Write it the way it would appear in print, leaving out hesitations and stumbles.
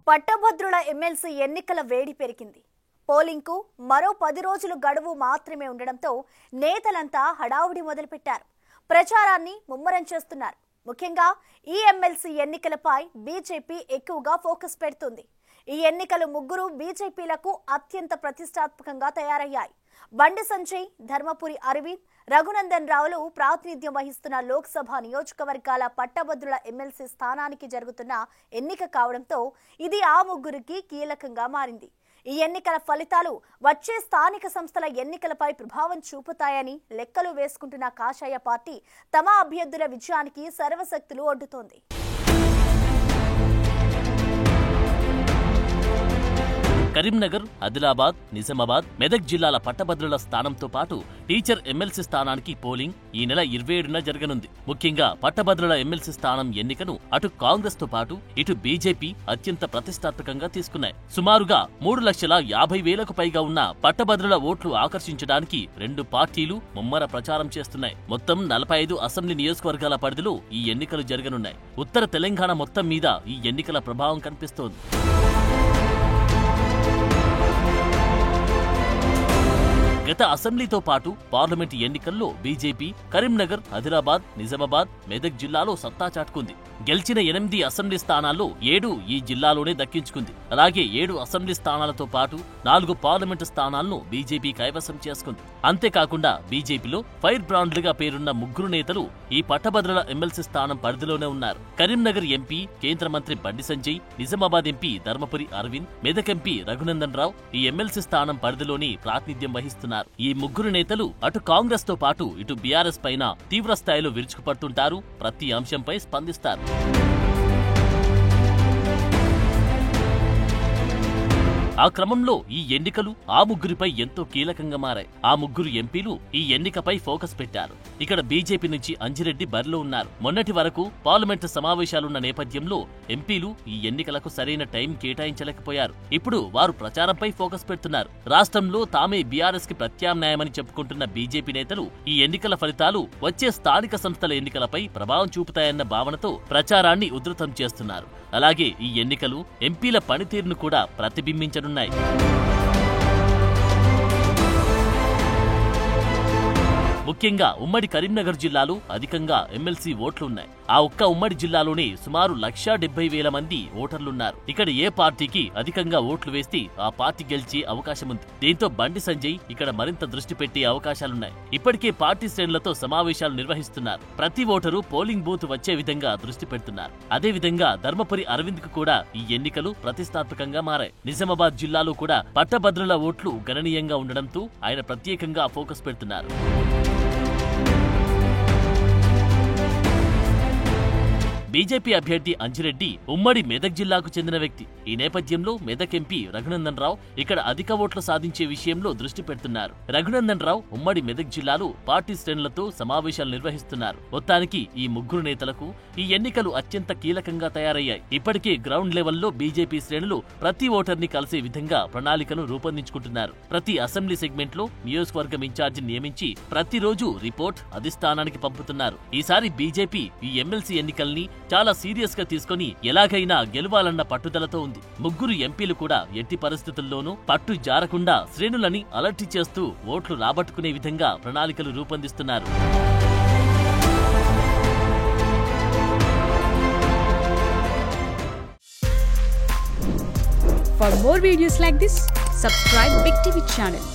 పట్టభద్రుల ఎమ్మెల్సీ ఎన్నికల వేడి పెరిగింది. పోలింగ్కు మరో 10 రోజులు గడువు మాత్రమే ఉండడంతో నేతలంతా హడావుడి మొదలుపెట్టారు. ప్రచారాన్ని ముమ్మరం చేస్తున్నారు. ముఖ్యంగా ఈ ఎమ్మెల్సీ ఎన్నికలపై బీజేపీ ఎక్కువగా ఫోకస్ పెడుతుంది. ఈ ఎన్నికలు ముగ్గురు బీజేపీలకు అత్యంత ప్రతిష్టాత్మకంగా తయారయ్యాయి. బండి సంజయ్, ధర్మపురి అరవింద్, రఘునందన్ రావులు ప్రాతినిధ్యం వహిస్తున్న లోక్సభ నియోజకవర్గాల పట్టభద్రుల ఎమ్మెల్సీ స్థానానికి జరుగుతున్న ఎన్నిక కావడంతో ఇది ఆ ముగ్గురికి కీలకంగా మారింది. ఈ ఎన్నికల ఫలితాలు వచ్చే స్థానిక సంస్థల ఎన్నికలపై ప్రభావం చూపుతాయని లెక్కలు వేసుకుంటున్న కాషాయ పార్టీ తమ అభ్యర్థుల విజయానికి సర్వశక్తులు ఒడ్డుతోంది. కరీంనగర్, ఆదిలాబాద్, నిజామాబాద్, మెదక్ జిల్లాల పట్టభద్రుల స్థానంతో పాటు టీచర్ ఎమ్మెల్సీ స్థానానికి పోలింగ్ ఈ నెల 27న జరగనుంది. ముఖ్యంగా పట్టభద్రుల ఎమ్మెల్సీ స్థానం ఎన్నికను అటు కాంగ్రెస్ తో పాటు ఇటు బీజేపీ అత్యంత ప్రతిష్టాత్మకంగా తీసుకున్నాయి. సుమారుగా 3,50,000కు పైగా ఉన్న పట్టభద్రుల ఓట్లు ఆకర్షించడానికి రెండు పార్టీలు ముమ్మర ప్రచారం చేస్తున్నాయి. మొత్తం 45 అసెంబ్లీ నియోజకవర్గాల పరిధిలో ఈ ఎన్నికలు జరగనున్నాయి. ఉత్తర తెలంగాణ మొత్తం మీద ఈ ఎన్నికల ప్రభావం కనిపిస్తోంది. గత అసెంబ్లీతో పాటు పార్లమెంట్ ఎన్నికల్లో బీజేపీ కరీంనగర్, ఆదిలాబాద్, నిజామాబాద్, మెదక్ జిల్లాలో సత్తా చాటుకుంది. గెలిచిన 8 అసెంబ్లీ స్థానాల్లో 7 ఈ జిల్లాలోనే దక్కించుకుంది. అలాగే 7 అసెంబ్లీ స్థానాలతో పాటు 4 పార్లమెంటు స్థానాలను బీజేపీ కైవసం చేసుకుంది. అంతేకాకుండా బీజేపీలో ఫైర్ బ్రాండ్లుగా పేరున్న ముగ్గురు నేతలు ఈ పట్టభద్రుల ఎమ్మెల్సీ స్థానం పరిధిలోనే ఉన్నారు. కరీంనగర్ ఎంపీ, కేంద్ర మంత్రి బండి సంజయ్, నిజామాబాద్ ఎంపీ ధర్మపురి అరవింద్, మెదక్ ఎంపీ రఘునందన్ రావు ఈ ఎమ్మెల్సీ స్థానం పరిధిలోని ప్రాతినిధ్యం వహిస్తున్నారు. ఈ ముగ్గురు నేతలు అటు కాంగ్రెస్ తో పాటు ఇటు బీఆర్ఎస్ పైన తీవ్ర స్థాయిలో విరుచుకుపడుతుంటారు. ప్రతి అంశంపై స్పందిస్తారు. ఆ క్రమంలో ఈ ఎన్నికలు ఆ ముగ్గురిపై ఎంతో కీలకంగా మారాయి. ఆ ముగ్గురు ఎంపీలు ఈ ఎన్నికపై ఫోకస్ పెట్టారు. ఇక్కడ బీజేపీ నుంచి అంజిరెడ్డి బరిలో ఉన్నారు. మొన్నటి వరకు పార్లమెంటు సమావేశాలున్న నేపథ్యంలో ఎంపీలు ఈ ఎన్నికలకు సరైన టైం కేటాయించలేకపోయారు. ఇప్పుడు వారు ప్రచారంపై ఫోకస్ పెడుతున్నారు. రాష్ట్రంలో తామే బీఆర్ఎస్ కి ప్రత్యామ్నాయమని చెప్పుకుంటున్న బీజేపీ నేతలు ఈ ఎన్నికల ఫలితాలు వచ్చే స్థానిక సంస్థల ఎన్నికలపై ప్రభావం చూపుతాయన్న భావనతో ప్రచారాన్ని ఉధృతం చేస్తున్నారు. అలాగే ఈ ఎన్నికలు ఎంపీల పనితీరును కూడా ప్రతిబింబించనున్నాయి. ముఖ్యంగా ఉమ్మడి కరీంనగర్ జిల్లాలో అధికంగా ఎమ్మెల్సీ ఓట్లున్నాయి. ఆ ఒక్క ఉమ్మడి జిల్లాలోనే సుమారు 1,70,000 మంది ఓటర్లున్నారు. ఇక్కడ ఏ పార్టీకి అధికంగా ఓట్లు వేస్తే ఆ పార్టీ గెలిచే అవకాశం ఉంది. దీంతో బండి సంజయ్ ఇక్కడ మరింత దృష్టి పెట్టే అవకాశాలున్నాయి. ఇప్పటికే పార్టీ శ్రేణులతో సమావేశాలు నిర్వహిస్తున్నారు. ప్రతి ఓటరు పోలింగ్ బూత్ వచ్చే విధంగా దృష్టి పెడుతున్నారు. అదే విధంగా ధర్మపురి అరవింద్ కు కూడా ఈ ఎన్నికలు ప్రతిష్టాత్మకంగా మారాయి. నిజామాబాద్ జిల్లాలో కూడా పట్టభద్రుల ఓట్లు గణనీయంగా ఉండడంతో ఆయన ప్రత్యేకంగా ఫోకస్ పెడుతున్నారు. బీజేపీ అభ్యర్థి అంజిరెడ్డి ఉమ్మడి మెదక్ జిల్లాకు చెందిన వ్యక్తి. ఈ నేపథ్యంలో మెదక్ ఎంపీ రఘునందన్ రావు ఇక్కడ అధిక ఓట్లు సాధించే విషయంలో దృష్టి పెడుతున్నారు. రఘునందన్ రావు ఉమ్మడి మెదక్ జిల్లాలో పార్టీ శ్రేణులతో సమావేశాలు నిర్వహిస్తున్నారు. మొత్తానికి ఈ ముగ్గురు నేతలకు ఈ ఎన్నికలు అత్యంత కీలకంగా తయారయ్యాయి. ఇప్పటికే గ్రౌండ్ లెవెల్లో బీజేపీ శ్రేణులు ప్రతి ఓటర్ని కలిసే విధంగా ప్రణాళికను రూపొందించుకుంటున్నారు. ప్రతి అసెంబ్లీ సెగ్మెంట్ లో నియోజకవర్గం ఇన్ఛార్జి నియమించి ప్రతిరోజు రిపోర్ట్ అధిష్టానానికి పంపుతున్నారు. ఈసారి బీజేపీ ఈ ఎమ్మెల్సీ ఎన్నికల్ని చాలా సీరియస్ గా తీసుకుని ఎలాగైనా గెలవాలన్న పట్టుదలతో ఉంది. ముగ్గురు ఎంపీలు కూడా ఎట్టి పరిస్థితుల్లోనూ పట్టు జారకుండా శ్రేణులని అలర్ట్ చేస్తూ ఓట్లు రాబట్టుకునే విధంగా ప్రణాళికలు రూపొందిస్తున్నారు. For more videos like this, subscribe Big TV channel.